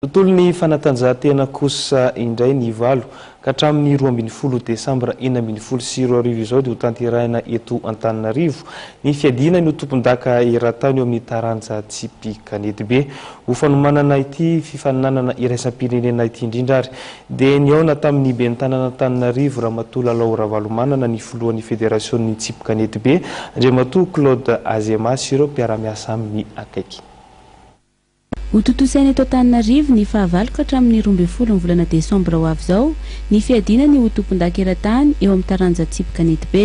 Tontolo ny fanatanjahantena kosa indray ny valo ka hatramin'ny 12 Desambra 2024 izao dia ho tanterahina eto Antananarivo ny fiadina ny tompon-daka eran-tany eo amin'ny taranja tsipy kanety be ho fanomanana ity fifaninanana iraisam-pirenena ity indrindra ary dia niaona tamin'ny ben'ny tanàna Antananarivo Ramatoa Lalao Ravalomanana ny filohan'ny federasion'ny tsipy kanety be Andriamatoa Claude Azema sy ireo mpiara-miasa aminy akaiky. Ho totosaina eto Antananarivo ny fahavalo ka hatramin'ny 12 ny volana Desambra ho avy izao ny fiadinany ho tompon-daka eran-tany eo amin'ny taranja tsipy kanety be.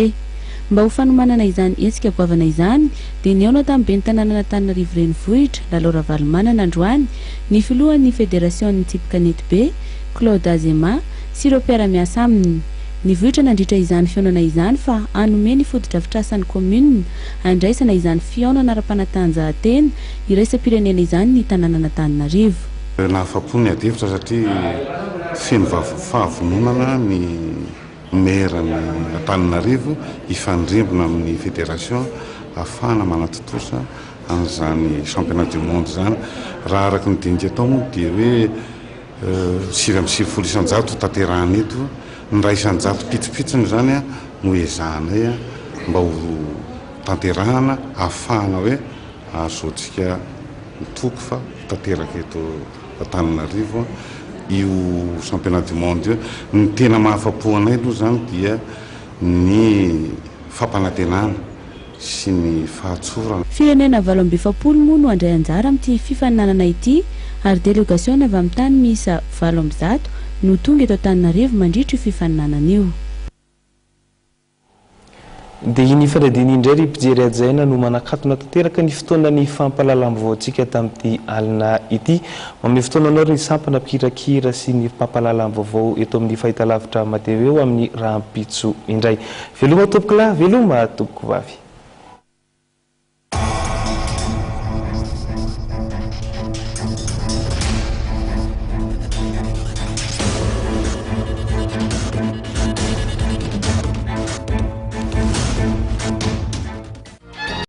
Mba ho fanomanana izany hetsika goavana izany dia niaona tamin'ny ben'ny tanàna Antananarivo renivohitra Lalao Ravalomanana androany ny filohan'ny federasion'ny tsipy kanety be Claude Azema sy ireo mpiara-miasa aminy. Ny vohitra nandritra izany fiaonana izany fa hanome ny foto-drafitrasan'ny commune andraisana izany fiaonana ara-panatanjahantena iraisam-pirenena izany ny tanàna Antananarivo. Nahafapo ny adefitra satria feno fahavononana ny maire-ny Antananarivo hifandrembona amin'ny fédération ahafahana manatotosa an'izany championnat du monde zany. Raha araka ny dinika atao moa dia hoe 750 isan-jato tanterahana eto. Ny ray isan-jato pitsopitsony zany no ezahanay mba ho tanterahana ahafahana hoe azotsika mitoko fa tanteraka eto Antananarivo io championnat du monde io. Ny tena mahafapo anay aloha zany dia ny fampanantenana sy ny fahatsorana. Firenena 720 moa no andray anjara amin'ity fifaninanana ity ary délégation avy amin'ny tany miisa 700 no tonga eto Antananarivo mandritra io fifaninanana io. Dia iny fanadiny indray ry mpijery hajaina no manakatona tanteraka ny fotoanany fampalalam-baovao antsika tamin'ity alina ity. Amin'ny fotoananao ny sampana mpikirakira sy ny fampalalam-baovao eto amin'ny fahitalavitra mateveo amin'ny rahampitso indray. Veloma tompokolahy, veloma tompoko vavy.